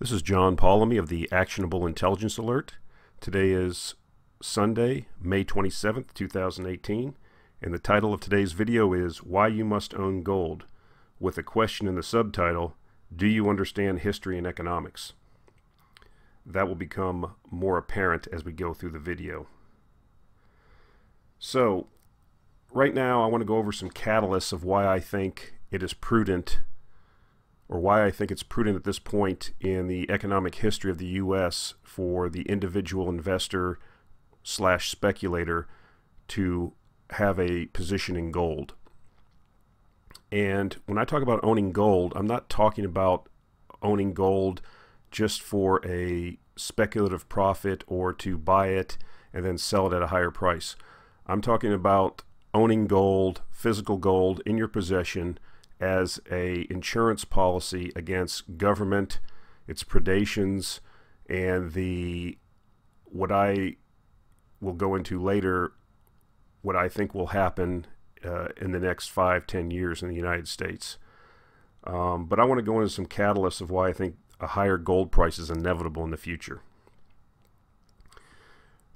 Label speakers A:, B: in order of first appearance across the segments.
A: This is John Paulamy of the Actionable Intelligence Alert. Today is Sunday, May 27th, 2018, and the title of today's video is Why You Must Own Gold, with a question in the subtitle, Do You Understand History and Economics? That will become more apparent as we go through the video. So, right now I want to go over some catalysts of why I think it is prudent, or why I think it's prudent at this point in the economic history of the U.S. for the individual investor / speculator to have a position in gold. And when I talk about owning gold, I'm not talking about owning gold just for a speculative profit or to buy it and then sell it at a higher price. I'm talking about owning gold, physical gold in your possession as a insurance policy against government, its predations, and what I will go into later, what I think will happen in the next 5-10 years in the United States. But I want to go into some catalysts of why I think a higher gold price is inevitable in the future.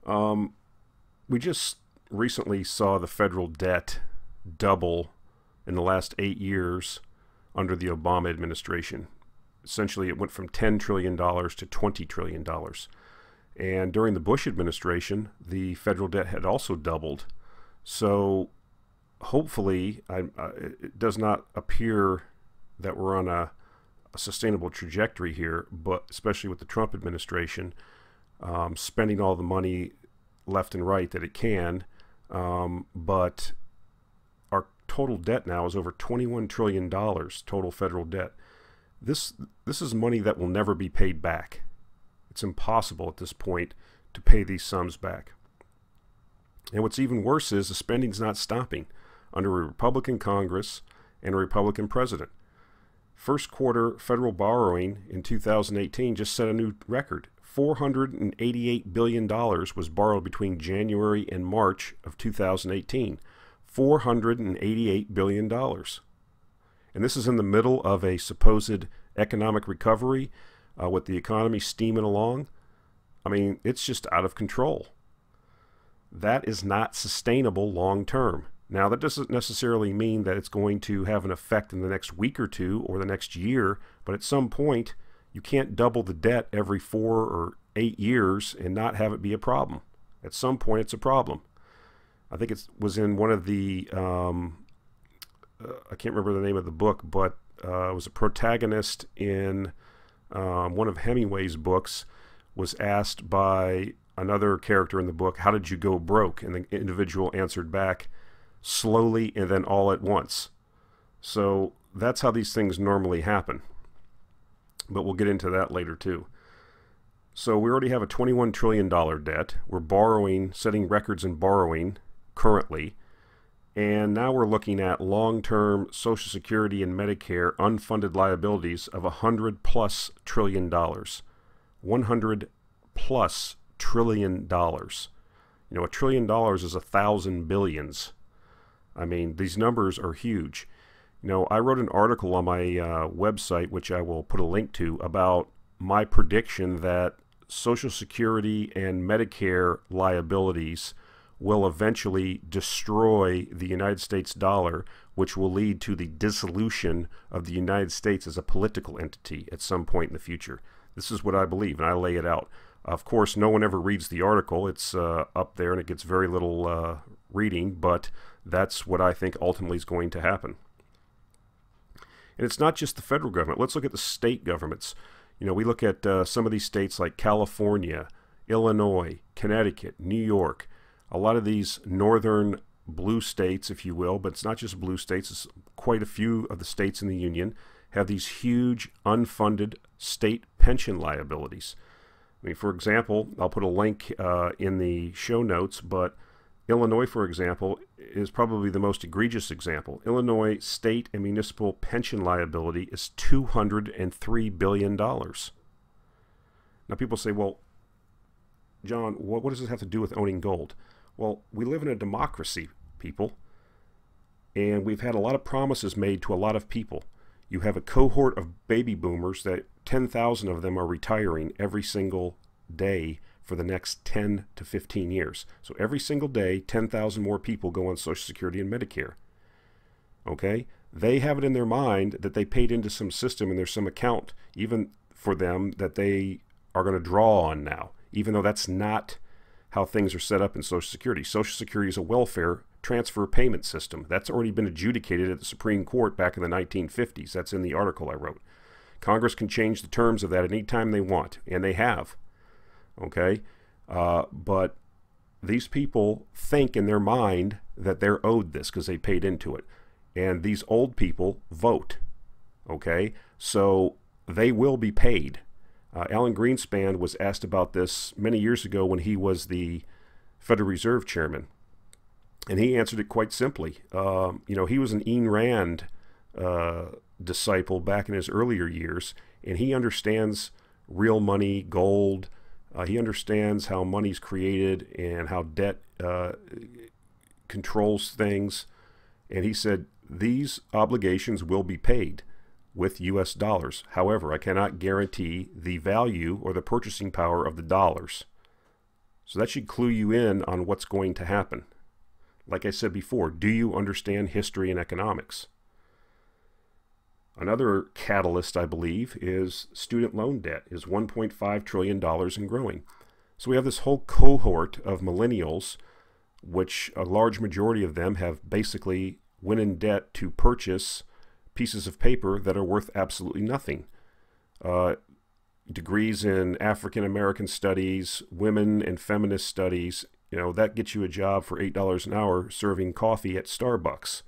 A: We just recently saw the federal debt double in the last 8 years under the Obama administration. Essentially, it went from $10 trillion to $20 trillion. And during the Bush administration, the federal debt had also doubled. So hopefully, it does not appear that we're on a sustainable trajectory here, but especially with the Trump administration spending all the money left and right that it can, but our total debt now is over $21 trillion total federal debt. This is money that will never be paid back. It's impossible at this point to pay these sums back. And what's even worse is the spending's not stopping under a Republican Congress and a Republican president. First quarter federal borrowing in 2018 just set a new record. $488 billion was borrowed between January and March of 2018. $488 billion. And this is in the middle of a supposed economic recovery with the economy steaming along. I mean, it's just out of control. That is not sustainable long term. Now, that doesn't necessarily mean that it's going to have an effect in the next week or two or the next year, but at some point, you can't double the debt every 4 or 8 years and not have it be a problem. At some point, it's a problem. I think it was in one of the, I can't remember the name of the book, but it was a protagonist in one of Hemingway's books was asked by another character in the book, how did you go broke? And the individual answered back, slowly and then all at once. So that's how these things normally happen. But we'll get into that later too. So we already have a $21 trillion debt. We're borrowing, setting records in borrowing currently. And now we're looking at long-term Social Security and Medicare unfunded liabilities of $100+ trillion. $100+ trillion. You know, $1 trillion is 1,000 billions. I mean, these numbers are huge. You know, I wrote an article on my website, which I will put a link to, about my prediction that Social Security and Medicare liabilities will eventually destroy the United States dollar, which will lead to the dissolution of the United States as a political entity at some point in the future. This is what I believe, and I lay it out. Of course, no one ever reads the article. It's up there, and it gets very little reading, but that's what I think ultimately is going to happen. And it's not just the federal government. Let's look at the state governments. You know, we look at some of these states like California, Illinois, Connecticut, New York. A lot of these northern blue states, if you will, but it's not just blue states. It's quite a few of the states in the union have these huge unfunded state pension liabilities. I mean, for example, I'll put a link in the show notes, but Illinois, for example, is probably the most egregious example. Illinois state and municipal pension liability is $203 billion. Now, people say, well, John, what does this have to do with owning gold? Well, we live in a democracy, people, and we've had a lot of promises made to a lot of people. You have a cohort of baby boomers that 10,000 of them are retiring every single day for the next 10 to 15 years. So every single day, 10,000 more people go on Social Security and Medicare. Okay? They have it in their mind that they paid into some system and there's some account even for them that they are going to draw on now, even though that's not how things are set up in Social Security. Social Security is a welfare transfer payment system. That's already been adjudicated at the Supreme Court back in the 1950s. That's in the article I wrote. Congress can change the terms of that anytime they want, and they have. Okay? But these people think in their mind that they're owed this because they paid into it. And these old people vote. Okay? So they will be paid. Alan Greenspan was asked about this many years ago when he was the Federal Reserve Chairman. And he answered it quite simply. He was an Ayn Rand disciple back in his earlier years, and he understands real money, gold. He understands how money's created and how debt controls things. And he said, these obligations will be paid with U.S. dollars. However, I cannot guarantee the value or the purchasing power of the dollars. So that should clue you in on what's going to happen. Like I said before, do you understand history and economics? Another catalyst, I believe, is student loan debt is $1.5 trillion and growing. So we have this whole cohort of millennials, which a large majority of them have basically went in debt to purchase pieces of paper that are worth absolutely nothing. Degrees in African American studies, women and feminist studies, that gets you a job for $8 an hour serving coffee at Starbucks.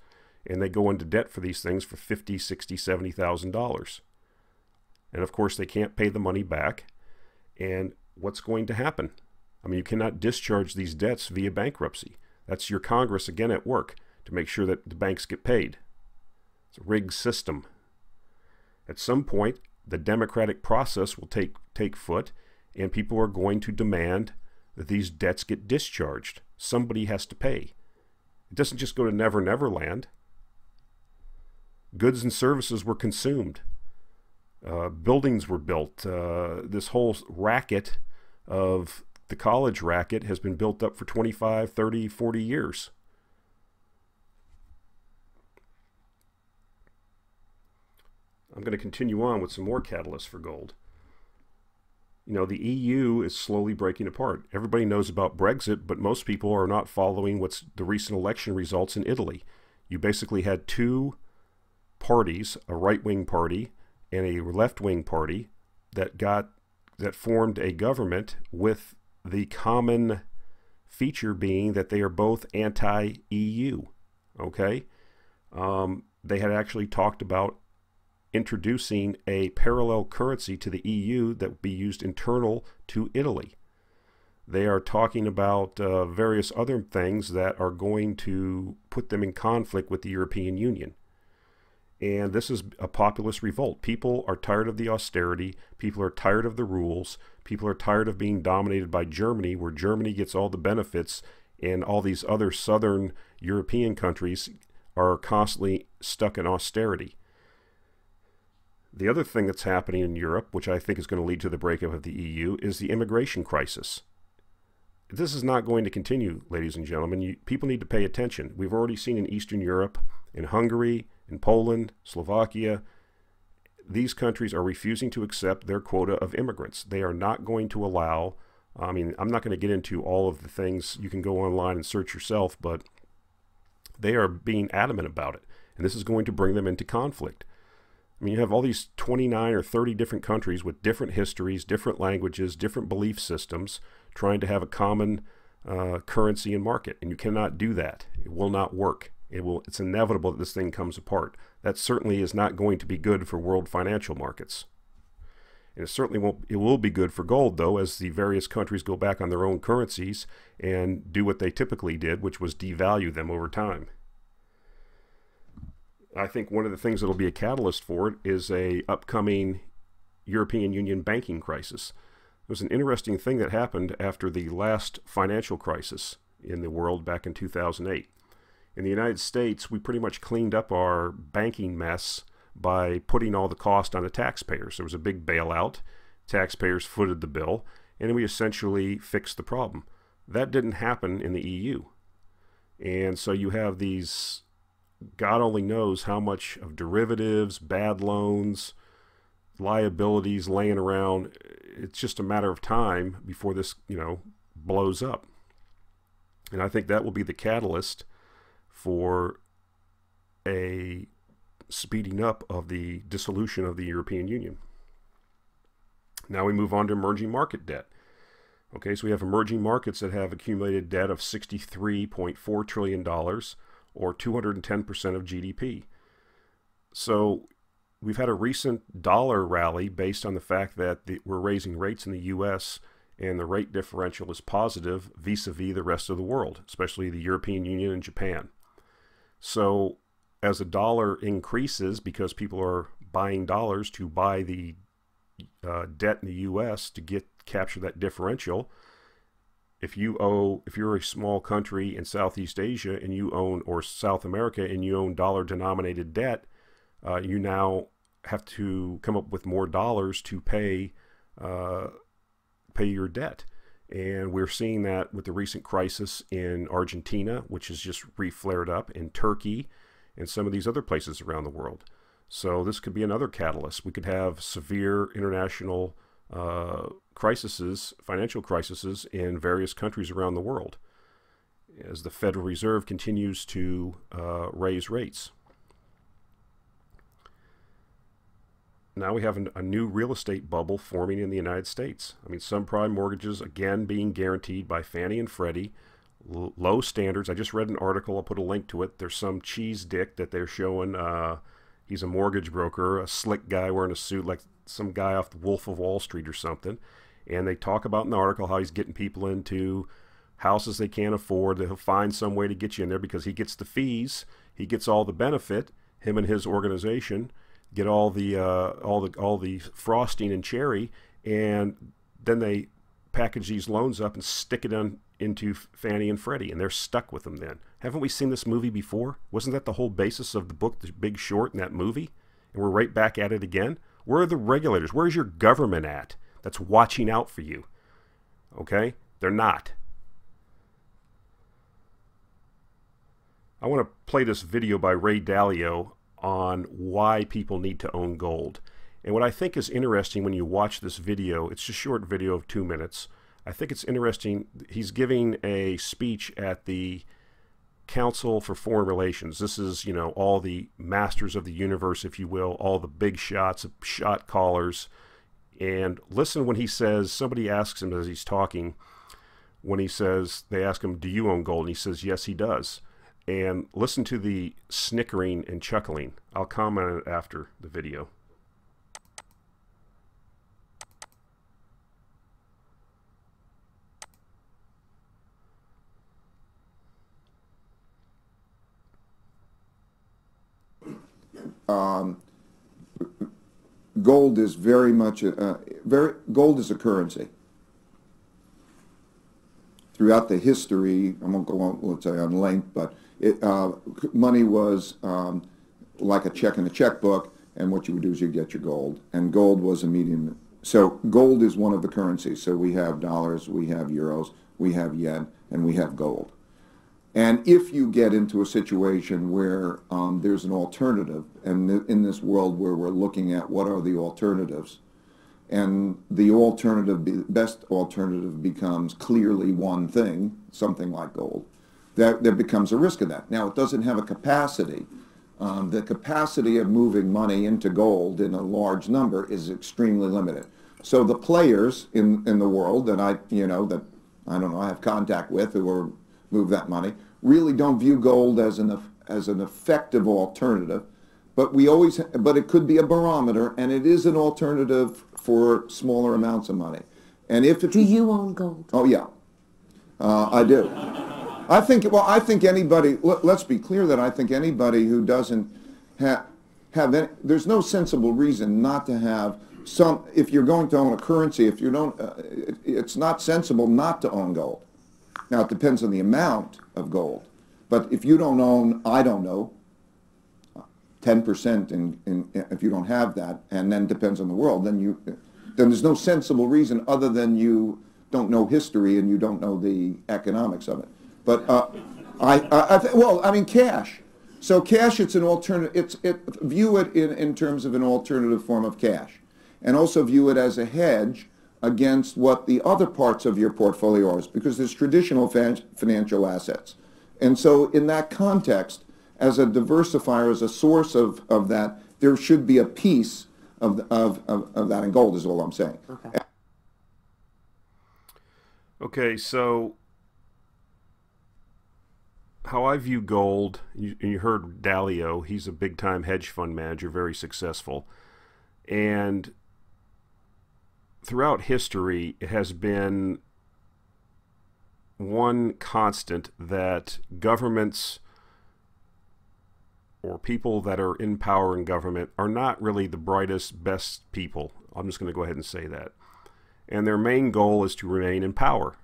A: And they go into debt for these things for $50,000, $60,000, $70,000. And of course, they can't pay the money back. And what's going to happen? I mean, you cannot discharge these debts via bankruptcy. That's your Congress again at work to make sure that the banks get paid. It's a rigged system. At some point, the democratic process will take foot, and people are going to demand that these debts get discharged. Somebody has to pay. It doesn't just go to Never Never Land. Goods and services were consumed. Buildings were built. This whole racket of the college racket has been built up for 25, 30, 40 years. I'm going to continue on with some more catalysts for gold. The EU is slowly breaking apart. Everybody knows about Brexit, but most people are not following what's the recent election results in Italy. You basically had two parties, a right-wing party and a left-wing party, that formed a government with the common feature being that they are both anti-EU. Okay? They had actually talked about introducing a parallel currency to the EU that would be used internal to Italy. They are talking about various other things that are going to put them in conflict with the European Union. And this is a populist revolt. People are tired of the austerity. People are tired of the rules. People are tired of being dominated by Germany, where Germany gets all the benefits and all these other southern European countries are constantly stuck in austerity. The other thing that's happening in Europe, which I think is going to lead to the breakup of the EU, is the immigration crisis. This is not going to continue, ladies and gentlemen. People need to pay attention. We've already seen in Eastern Europe, in Hungary, in Poland, Slovakia, these countries are refusing to accept their quota of immigrants. They are not going to allow, I'm not going to get into all of the things. You can go online and search yourself, but they are being adamant about it. And this is going to bring them into conflict. You have all these 29 or 30 different countries with different histories, different languages, different belief systems, trying to have a common currency and market. And you cannot do that. It will not work. It's inevitable that this thing comes apart. That certainly is not going to be good for world financial markets. And it certainly won't. It will be good for gold, though, as the various countries go back on their own currencies and do what they typically did, which was devalue them over time. I think one of the things that will be a catalyst for it is a upcoming European Union banking crisis. There was an interesting thing that happened after the last financial crisis in the world back in 2008. In the United States, we pretty much cleaned up our banking mess by putting all the cost on the taxpayers. There was a big bailout. Taxpayers footed the bill, and we essentially fixed the problem. That didn't happen in the EU. And so you have these, God only knows how much of derivatives, bad loans, liabilities laying around. It's just a matter of time before this, blows up. And I think that will be the catalyst for a speeding up of the dissolution of the European Union. Now we move on to emerging market debt. Okay, so we have emerging markets that have accumulated debt of $63.4 trillion, or 210% of GDP. So we've had a recent dollar rally based on the fact that we're raising rates in the U.S., and the rate differential is positive vis-a-vis the rest of the world, especially the European Union and Japan. So as the dollar increases, because people are buying dollars to buy the debt in the U.S. to capture that differential, if you're a small country in Southeast Asia and you own, or South America, and you own dollar-denominated debt, you now have to come up with more dollars to pay your debt. And we're seeing that with the recent crisis in Argentina, which has just re-flared up, in Turkey, and some of these other places around the world. So this could be another catalyst. We could have severe international financial crises in various countries around the world as the Federal Reserve continues to raise rates. Now we have a new real estate bubble forming in the United States. I mean, subprime mortgages, again, being guaranteed by Fannie and Freddie. Low standards. I just read an article. I'll put a link to it. There's some cheese dick that they're showing. He's a mortgage broker, a slick guy wearing a suit like some guy off the Wolf of Wall Street or something. And they talk about in the article how he's getting people into houses they can't afford. He'll find some way to get you in there because he gets the fees. He gets all the benefit. Him and his organization get all the frosting and cherry, and then they package these loans up and stick it into Fannie and Freddie, and they're stuck with them then. Haven't we seen this movie before? Wasn't that the whole basis of the book, The Big Short, in that movie? And we're right back at it again? Where are the regulators? Where's your government at that's watching out for you? Okay? They're not. I want to play this video by Ray Dalio on why people need to own gold. And what I think is interesting when you watch this video, it's a short video of 2 minutes. I think it's interesting. He's giving a speech at the Council for Foreign Relations. This is, all the masters of the universe, if you will, all the big shots, shot callers. And listen when he says, somebody asks him as he's talking, when he says, they ask him, do you own gold? And he says, yes, he does. And listen to the snickering and chuckling. I'll comment on it after the video.
B: Gold is very much gold is a currency. Throughout the history, I won't go on, let's say, on length, but money was like a check in a checkbook, and what you would do is you get your gold, and gold was a medium. So gold is one of the currencies. So we have dollars, we have euros, we have yen, and we have gold. And if you get into a situation where there's an alternative, and in this world where we're looking at what are the alternatives, and the best alternative becomes clearly one thing, something like gold, there becomes a risk of that. Now, it doesn't have a capacity. The capacity of moving money into gold in a large number is extremely limited. So the players in the world that I have contact with who move that money really don't view gold as an effective alternative. But it could be a barometer, and it is an alternative for smaller amounts of money. And if it,
C: do you own gold?
B: Oh yeah, I do. I think anybody. Let's be clear that I think anybody who doesn't have any, there's no sensible reason not to have some. If you're going to own a currency, if you don't, it's not sensible not to own gold. Now it depends on the amount of gold, but if you don't own, I don't know, 10% if you don't have that, and then depends on the world, then there's no sensible reason other than you don't know history and you don't know the economics of it. But well, I mean, cash. So cash, it's an alternative. View it in terms of an alternative form of cash, and also view it as a hedge against what the other parts of your portfolio are, because there's traditional financial assets. And so in that context, as a diversifier, as a source of that, there should be a piece of that in gold, is all I'm saying.
C: Okay.
A: Okay, so how I view gold, you heard Dalio, he's a big-time hedge fund manager, very successful. And throughout history, it has been one constant that governments or people that are in power in government are not really the brightest, best people. I'm just going to go ahead and say that. And their main goal is to remain in power.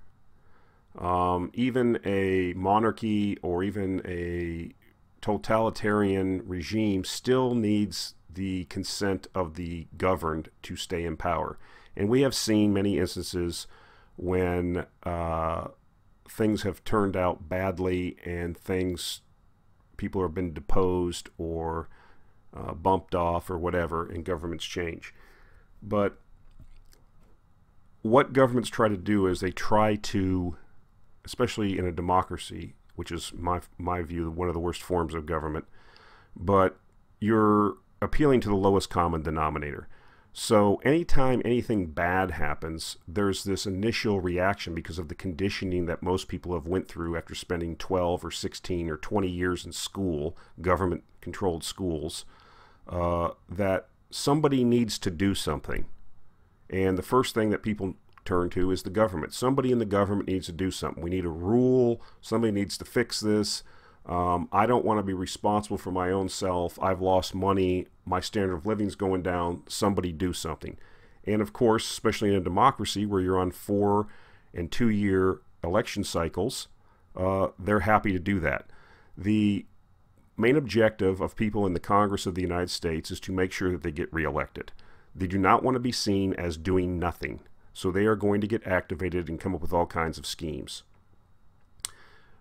A: Even a monarchy or even a totalitarian regime still needs the consent of the governed to stay in power. And we have seen many instances when things have turned out badly and people have been deposed or bumped off or whatever, and governments change. But what governments try to do is they try to, especially in a democracy, which is my view, one of the worst forms of government, but you're appealing to the lowest common denominator. So anytime anything bad happens, there's this initial reaction because of the conditioning that most people have went through after spending 12 or 16 or 20 years in school, government-controlled schools, that somebody needs to do something. And the first thing that people turn to is the government. Somebody in the government needs to do something. We need a rule. Somebody needs to fix this. I don't want to be responsible for my own self. I've lost money. My standard of living is going down. Somebody do something. And of course, especially in a democracy where you're on 4- and 2-year election cycles, they're happy to do that. The main objective of people in the Congress of the United States is to make sure that they get reelected. They do not want to be seen as doing nothing. So they are going to get activated and come up with all kinds of schemes.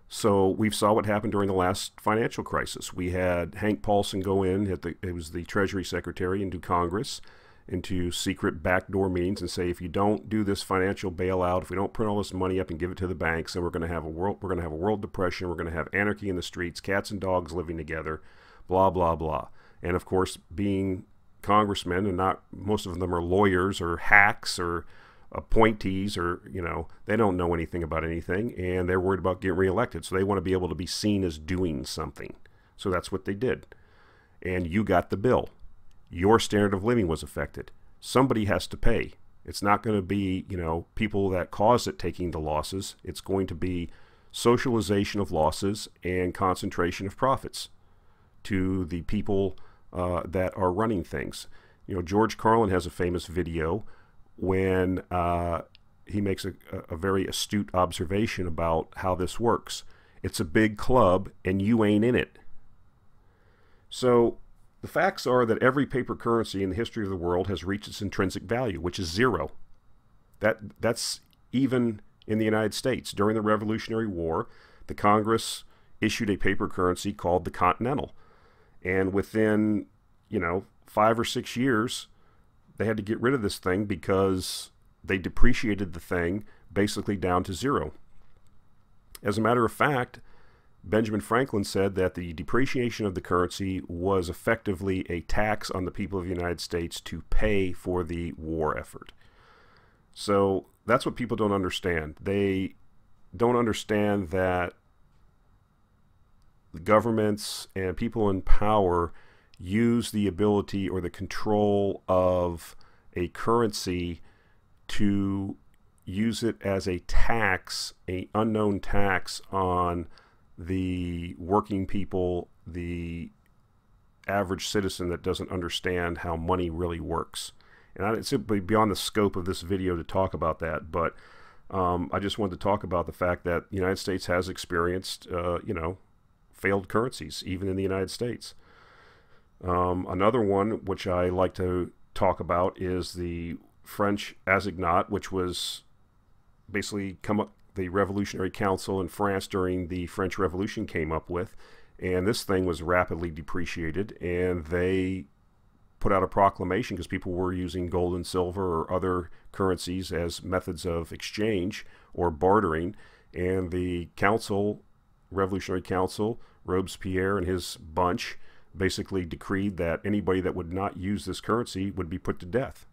A: So we saw what happened during the last financial crisis. We had Hank Paulson go in, it was the Treasury Secretary, into Congress, into secret backdoor meetings and say, if you don't do this financial bailout, if we don't print all this money up and give it to the banks, then we're going to have a world depression, we're going to have anarchy in the streets, cats and dogs living together, blah, blah, blah. And of course, being congressmen, and not most of them are lawyers or hacks or appointees, or they don't know anything about anything, and they're worried about getting reelected, so they want to be able to be seen as doing something. So that's what they did. And you got the bill. Your standard of living was affected. Somebody has to pay. It's not going to be people that caused it taking the losses. It's going to be socialization of losses and concentration of profits to the people that are running things. George Carlin has a famous video when he makes a very astute observation about how this works. It's a big club and you ain't in it. So the facts are that every paper currency in the history of the world has reached its intrinsic value, which is zero. That's even in the United States. During the Revolutionary War, the Congress issued a paper currency called the Continental. And within, 5 or 6 years, they had to get rid of this thing because they depreciated the thing basically down to zero. As a matter of fact, Benjamin Franklin said that the depreciation of the currency was effectively a tax on the people of the United States to pay for the war effort. So that's what people don't understand. They don't understand that the governments and people in power use the ability or the control of a currency to use it as a tax, an unknown tax on the working people, the average citizen that doesn't understand how money really works. And it's simply beyond the scope of this video to talk about that, but I just wanted to talk about the fact that the United States has experienced, failed currencies, even in the United States. Another one which I like to talk about is the French assignat, which was basically the Revolutionary Council in France during the French Revolution came up with. And this thing was rapidly depreciated, and they put out a proclamation because people were using gold and silver or other currencies as methods of exchange or bartering. And the council, Revolutionary Council, Robespierre and his bunch, basically decreed that anybody that would not use this currency would be put to death.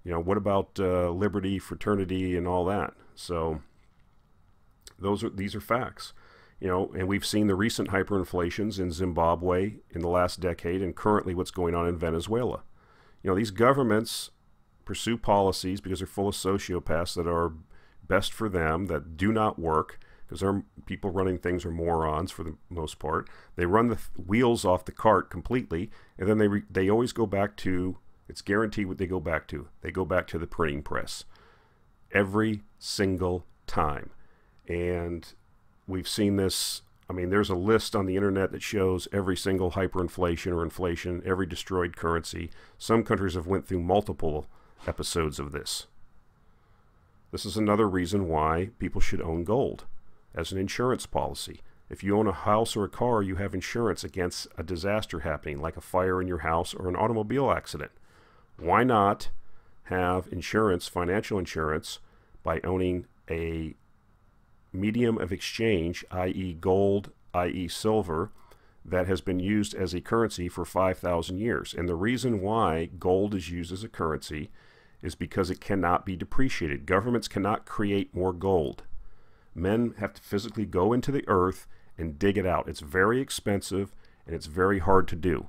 A: You know, what about liberty, fraternity, and all that? So these are facts. You know, and we've seen the recent hyperinflations in Zimbabwe in the last decade, and currently what's going on in Venezuela. You know, these governments pursue policies because they're full of sociopaths that are best for them, that do not work, because our people running things are morons for the most part. They run the wheels off the cart completely, and then they always go back to, it's guaranteed what they go back to. They go back to the printing press every single time. And we've seen this. I mean, there's a list on the internet that shows every single hyperinflation or inflation, every destroyed currency. Some countries have went through multiple episodes of this. This is another reason why people should own gold as an insurance policy. If you own a house or a car, you have insurance against a disaster happening, like a fire in your house or an automobile accident. Why not have insurance, financial insurance, by owning a medium of exchange, i.e. gold, i.e. silver, that has been used as a currency for 5,000 years. And the reason why gold is used as a currency is because it cannot be depreciated. Governments cannot create more gold. Men have to physically go into the earth and dig it out. It's very expensive and it's very hard to do.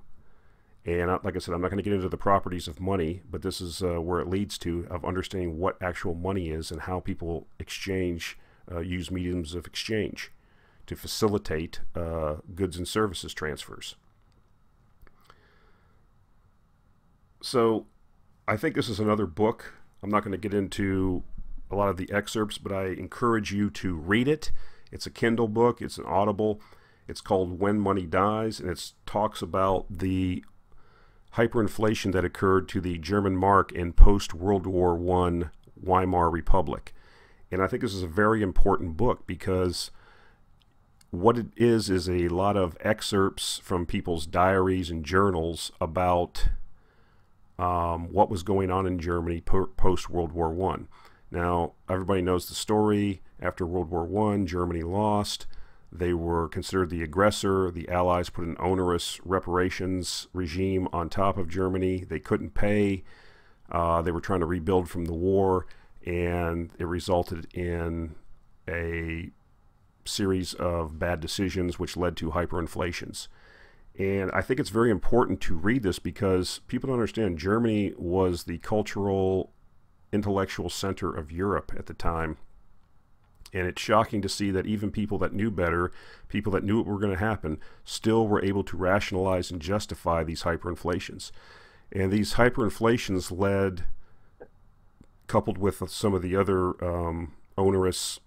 A: And like I said, I'm not going to get into the properties of money, but this is where it leads to, of understanding what actual money is and how people exchange, use mediums of exchange to facilitate goods and services transfers. So I think this is another book. I'm not going to get into a lot of the excerpts, but I encourage you to read it. It's a Kindle book. It's an Audible. It's called When Money Dies, and it talks about the hyperinflation that occurred to the German mark in post-World War I Weimar Republic. And I think this is a very important book because what it is a lot of excerpts from people's diaries and journals about what was going on in Germany post-World War I. Now, everybody knows the story. After World War I, Germany lost. They were considered the aggressor. The Allies put an onerous reparations regime on top of Germany. They couldn't pay. They were trying to rebuild from the war, and it resulted in a series of bad decisions which led to hyperinflations. And I think it's very important to read this because people don't understand Germany was the cultural, intellectual center of Europe at the time. And it's shocking to see that even people that knew better, people that knew what were going to happen, still were able to rationalize and justify these hyperinflations. And these hyperinflations led, coupled with some of the other onerous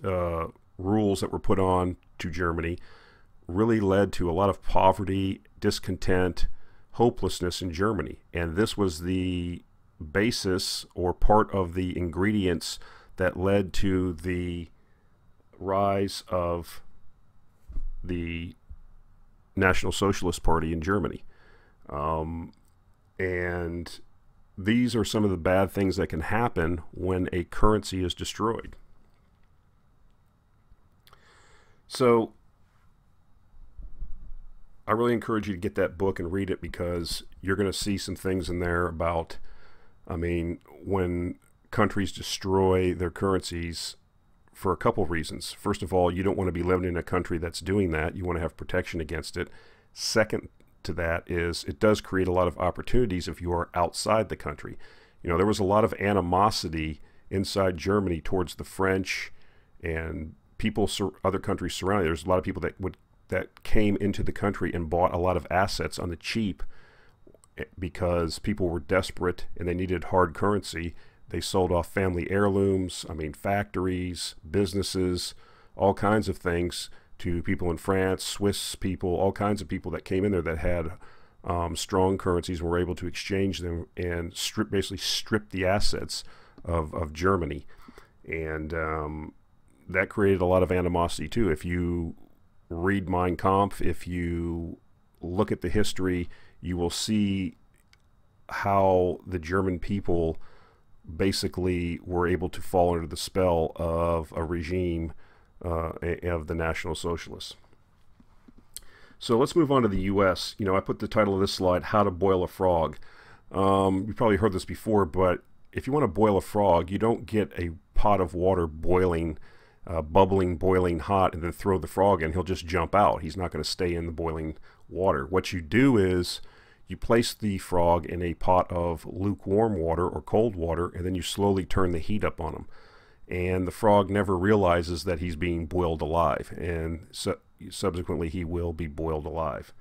A: rules that were put on to Germany, really led to a lot of poverty, discontent, hopelessness in Germany. And this was the basis or part of the ingredients that led to the rise of the National Socialist Party in Germany. And these are some of the bad things that can happen when a currency is destroyed. So I really encourage you to get that book and read it because you're going to see some things in there about, I mean, when countries destroy their currencies for a couple reasons. First of all, you don't want to be living in a country that's doing that. You want to have protection against it. Second to that is it does create a lot of opportunities if you are outside the country. You know, there was a lot of animosity inside Germany towards the French and people, other countries surrounding. There's a lot of people that came into the country and bought a lot of assets on the cheap because people were desperate and they needed hard currency. They sold off family heirlooms, I mean factories, businesses, all kinds of things to people in France, Swiss people, all kinds of people that came in there that had strong currencies and were able to exchange them and basically strip the assets of Germany. And that created a lot of animosity too. If you read Mein Kampf, if you look at the history, you will see how the German people basically were able to fall under the spell of a regime of the National Socialists. So let's move on to the U.S. You know, I put the title of this slide, How to Boil a Frog. You probably heard this before, but if you want to boil a frog, you don't get a pot of water boiling, bubbling, boiling hot, and then throw the frog in. He'll just jump out. He's not going to stay in the boiling water. What you do is you place the frog in a pot of lukewarm water or cold water, and then you slowly turn the heat up on him. And the frog never realizes that he's being boiled alive, and subsequently he will be boiled alive.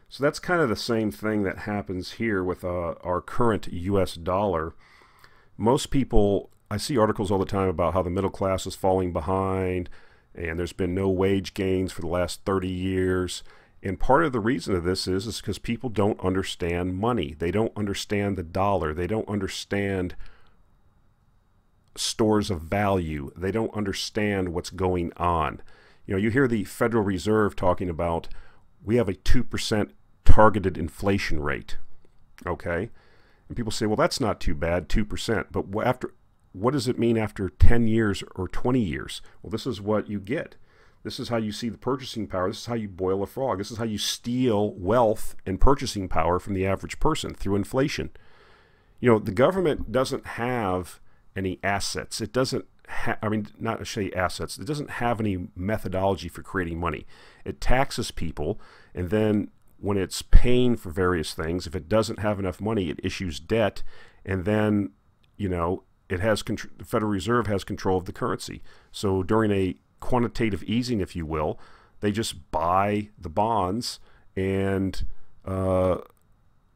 A: So that's kind of the same thing that happens here with our current US dollar. Most people, I see articles all the time about how the middle class is falling behind and there's been no wage gains for the last 30 years. And part of the reason of this is because people don't understand money. They don't understand the dollar. They don't understand stores of value. They don't understand what's going on. You know, you hear the Federal Reserve talking about we have a 2% targeted inflation rate. Okay? And people say, well, that's not too bad, 2%. But what does it mean after 10 years or 20 years? Well, this is what you get. This is how you see the purchasing power. This is how you boil a frog. This is how you steal wealth and purchasing power from the average person through inflation. You know, the government doesn't have any assets. It doesn't I mean, not to say assets. It doesn't have any methodology for creating money. It taxes people, and then when it's paying for various things, if it doesn't have enough money, it issues debt, and then, you know, it has the Federal Reserve has control of the currency. So during a quantitative easing, if you will, they just buy the bonds and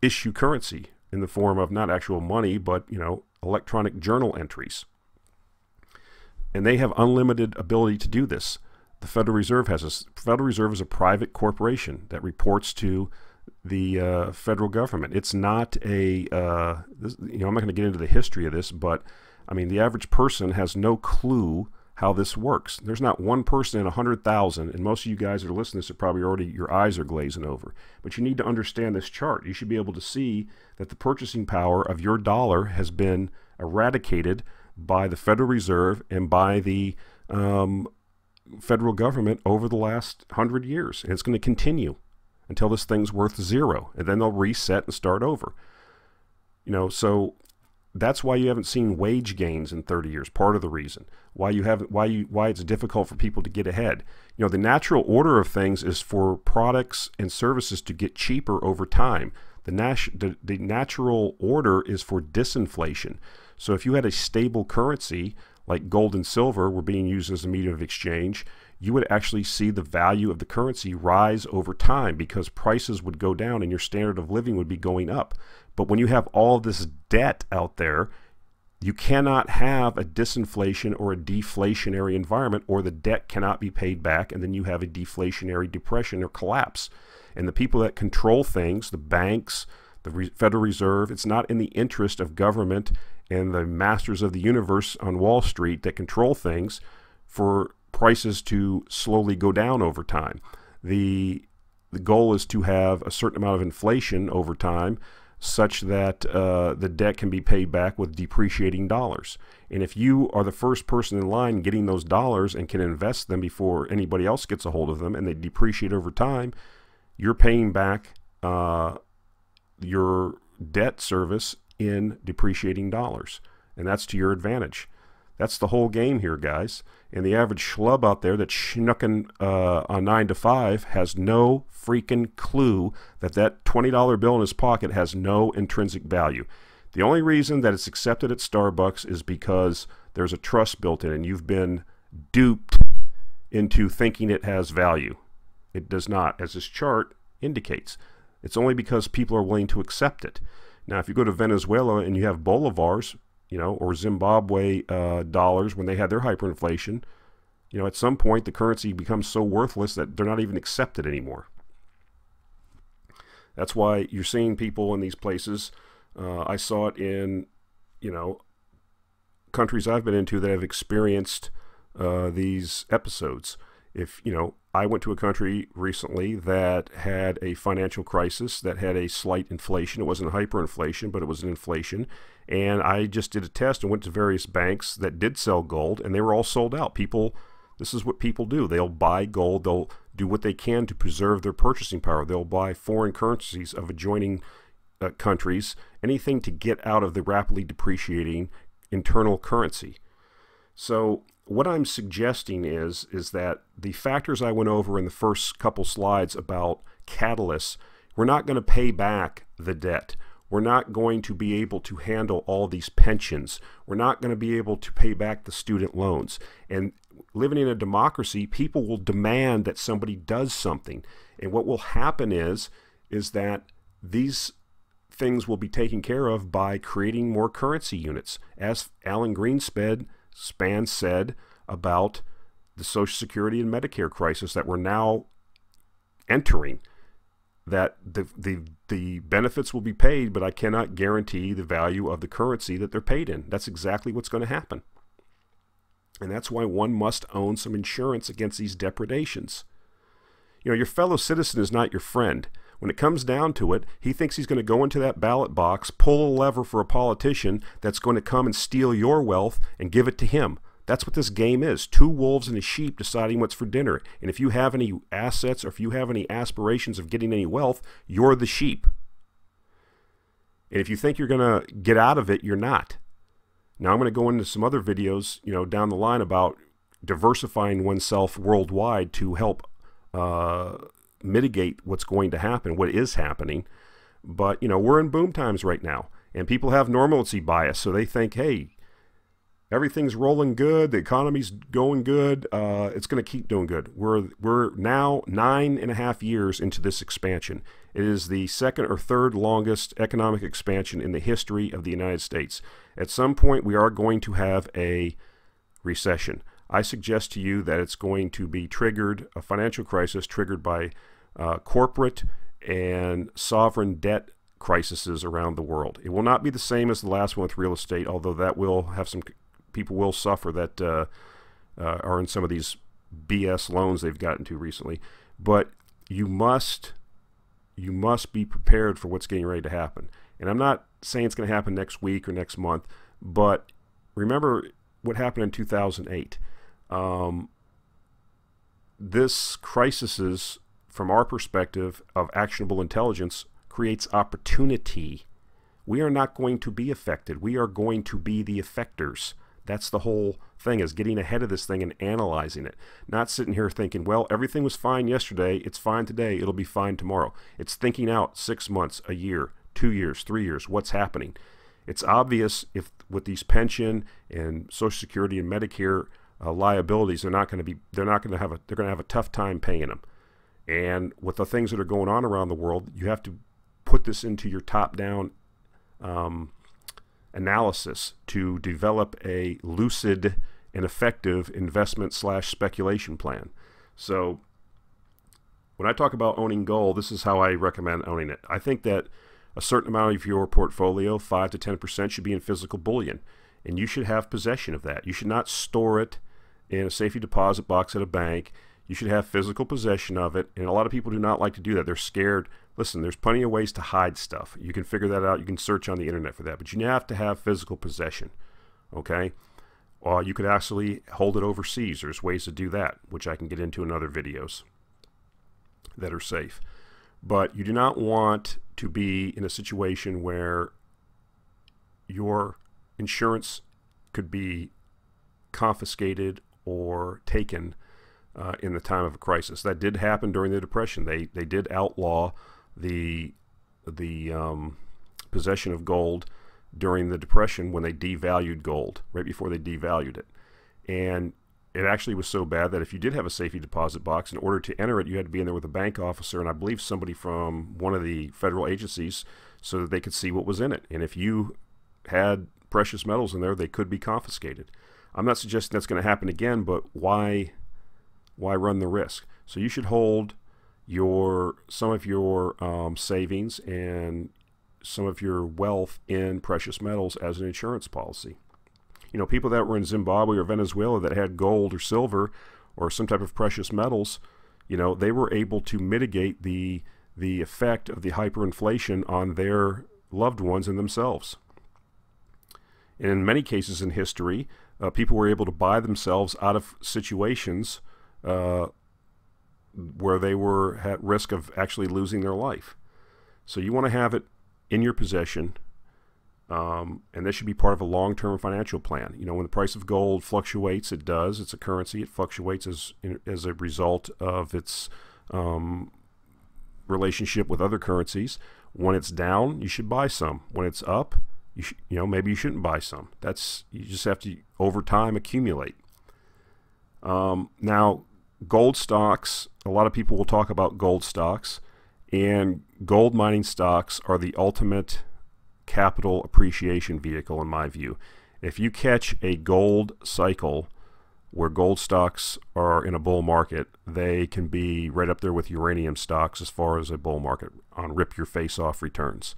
A: issue currency in the form of not actual money, but, you know, electronic journal entries. And they have unlimited ability to do this. The Federal Reserve has this. Federal Reserve is a private corporation that reports to the federal government. It's not a, you know, I'm not going to get into the history of this, but I mean, the average person has no clue how this works. There's not one person in 100,000, and most of you guys that are listening to this are probably already, your eyes are glazing over. But you need to understand this chart. You should be able to see that the purchasing power of your dollar has been eradicated by the Federal Reserve and by the federal government over the last 100 years. And it's going to continue until this thing's worth zero. And then they'll reset and start over. You know, so that's why you haven't seen wage gains in 30 years. Part of the reason why you haven't, why it's difficult for people to get ahead. You know, the natural order of things is for products and services to get cheaper over time. The natural order is for disinflation. So if you had a stable currency like gold and silver were being used as a medium of exchange, you would actually see the value of the currency rise over time because prices would go down and your standard of living would be going up. But when you have all this debt out there, you cannot have a disinflation or a deflationary environment, or the debt cannot be paid back, and then you have a deflationary depression or collapse. And the people that control things, the banks, the Federal Reserve, it's not in the interest of government and the masters of the universe on Wall Street that control things for prices to slowly go down over time. The goal is to have a certain amount of inflation over time such that the debt can be paid back with depreciating dollars. And if you are the first person in line getting those dollars and can invest them before anybody else gets a hold of them and they depreciate over time, you're paying back your debt service in depreciating dollars. And that's to your advantage. That's the whole game here, guys. And the average schlub out there that's schnooking on 9 to 5 has no freaking clue that that $20 bill in his pocket has no intrinsic value. The only reason that it's accepted at Starbucks is because there's a trust built in and you've been duped into thinking it has value. It does not, as this chart indicates. It's only because people are willing to accept it. Now, if you go to Venezuela and you have bolivars, you know, or Zimbabwe dollars when they had their hyperinflation, You know, at some point, the currency becomes so worthless that they're not even accepted anymore. That's why you're seeing people in these places. I saw it in, you know, countries I've been into that have experienced these episodes. If, you know, I went to a country recently that had a financial crisis, that had a slight inflation. It wasn't hyperinflation, but it was an inflation. And I just did a test and went to various banks that did sell gold, and they were all sold out. People, this is what people do. They'll buy gold. They'll do what they can to preserve their purchasing power. They'll buy foreign currencies of adjoining countries, anything to get out of the rapidly depreciating internal currency. So what I'm suggesting is that the factors I went over in the first couple slides about catalysts, we're not going to pay back the debt. We're not going to be able to handle all these pensions. We're not going to be able to pay back the student loans. And living in a democracy, people will demand that somebody does something. And what will happen is that these things will be taken care of by creating more currency units. As Alan Greenspan said about the Social Security and Medicare crisis that we're now entering, that the benefits will be paid, but I cannot guarantee the value of the currency that they're paid in. That's exactly what's going to happen. And that's why one must own some insurance against these depredations. You know, your fellow citizen is not your friend. When it comes down to it, he thinks he's going to go into that ballot box, pull a lever for a politician that's going to come and steal your wealth and give it to him. That's what this game is. Two wolves and a sheep deciding what's for dinner. And if you have any assets or if you have any aspirations of getting any wealth, you're the sheep. And if you think you're going to get out of it, you're not. Now I'm going to go into some other videos, you know, down the line about diversifying oneself worldwide to help mitigate what's going to happen, what is happening. But, you know, we're in boom times right now, and people have normalcy bias, so they think, hey, everything's rolling good, the economy's going good, it's going to keep doing good. We're now 9.5 years into this expansion. It is the second or third longest economic expansion in the history of the United States. At some point, we are going to have a recession. I suggest to you that it's going to be triggered, a financial crisis triggered by corporate and sovereign debt crises around the world. It will not be the same as the last one with real estate, although that will have some people will suffer that are in some of these BS loans they've gotten to recently. But you must be prepared for what's getting ready to happen. And I'm not saying it's going to happen next week or next month, but remember what happened in 2008. This crisis, from our perspective of actionable intelligence, creates opportunity. We are not going to be affected. We are going to be the effectors. That's the whole thing, is getting ahead of this thing and analyzing it. Not sitting here thinking, well, everything was fine yesterday, it's fine today, it'll be fine tomorrow. It's thinking out 6 months, a year, 2 years, 3 years, what's happening. It's obvious if with these pension and Social Security and Medicare liabilities, they're going to have a tough time paying them. And with the things that are going on around the world, you have to put this into your top-down analysis to develop a lucid and effective investment/speculation plan. So when I talk about owning gold, this is how I recommend owning it. I think that a certain amount of your portfolio, 5 to 10%, should be in physical bullion, and you should have possession of that. You should not store it in a safety deposit box at a bank. You should have physical possession of it, and a lot of people do not like to do that. They're scared. Listen, there's plenty of ways to hide stuff. You can figure that out. You can search on the internet for that, but you have to have physical possession, okay? Or you could actually hold it overseas. There's ways to do that, which I can get into in other videos that are safe. But you do not want to be in a situation where your insurance could be confiscated or taken in the time of a crisis. That did happen during the Depression. They did outlaw the possession of gold during the Depression when they devalued gold, right before they devalued it. And it actually was so bad that if you did have a safety deposit box, in order to enter it, you had to be in there with a bank officer and I believe somebody from one of the federal agencies so that they could see what was in it. And if you had precious metals in there, they could be confiscated. I'm not suggesting that's going to happen again, but why Why run the risk? So you should hold some of your savings and some of your wealth in precious metals as an insurance policy. You know, people that were in Zimbabwe or Venezuela that had gold or silver or some type of precious metals, you know, they were able to mitigate the effect of the hyperinflation on their loved ones and themselves. And in many cases in history, people were able to buy themselves out of situations where they were at risk of actually losing their life. So you want to have it in your possession, and this should be part of a long-term financial plan. You know, when the price of gold fluctuates, it does. It's a currency. It fluctuates as a result of its relationship with other currencies. When it's down, you should buy some. When it's up, maybe you shouldn't buy some. You just have to over time accumulate. Now, gold stocks. A lot of people will talk about gold stocks, and gold mining stocks are the ultimate capital appreciation vehicle in my view. If you catch a gold cycle where gold stocks are in a bull market, they can be right up there with uranium stocks as far as a bull market on rip your face off returns.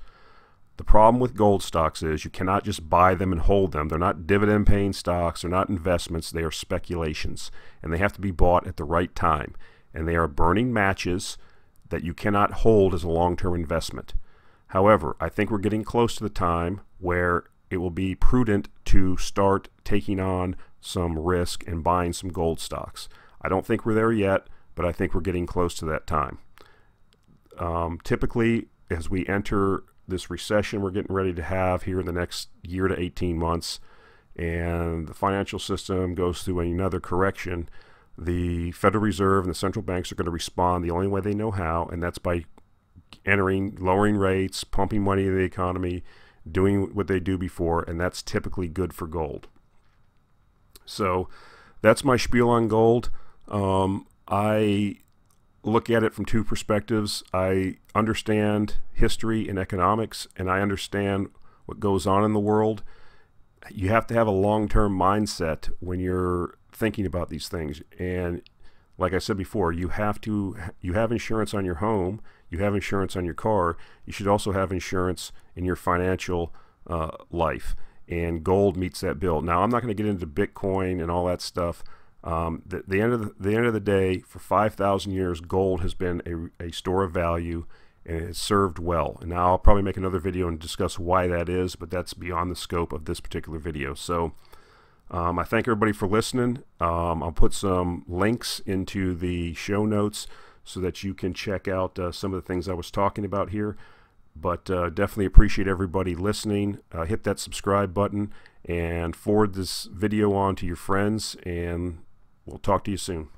A: The problem with gold stocks is you cannot just buy them and hold them. They're not dividend paying stocks, they're not investments, they are speculations, and they have to be bought at the right time. And they are burning matches that you cannot hold as a long-term investment. However, I think we're getting close to the time where it will be prudent to start taking on some risk and buying some gold stocks. I don't think we're there yet, but I think we're getting close to that time. Typically, as we enter this recession we're getting ready to have here in the next year to 18 months, and the financial system goes through another correction, the Federal Reserve and the central banks are going to respond the only way they know how, and that's by lowering rates, pumping money into the economy, doing what they do before, and that's typically good for gold. So that's my spiel on gold. I look at it from two perspectives. I understand history and economics, and I understand what goes on in the world. You have to have a long-term mindset when you're thinking about these things. And like I said before, you have insurance on your home, you have insurance on your car, you should also have insurance in your financial life. And gold meets that bill. Now, I'm not going to get into Bitcoin and all that stuff. The end of the day, for 5,000 years, gold has been a store of value, and it has served well. And now I'll probably make another video and discuss why that is, but that's beyond the scope of this particular video. So I thank everybody for listening. I'll put some links into the show notes so that you can check out some of the things I was talking about here. But definitely appreciate everybody listening. Hit that subscribe button and forward this video on to your friends, and we'll talk to you soon.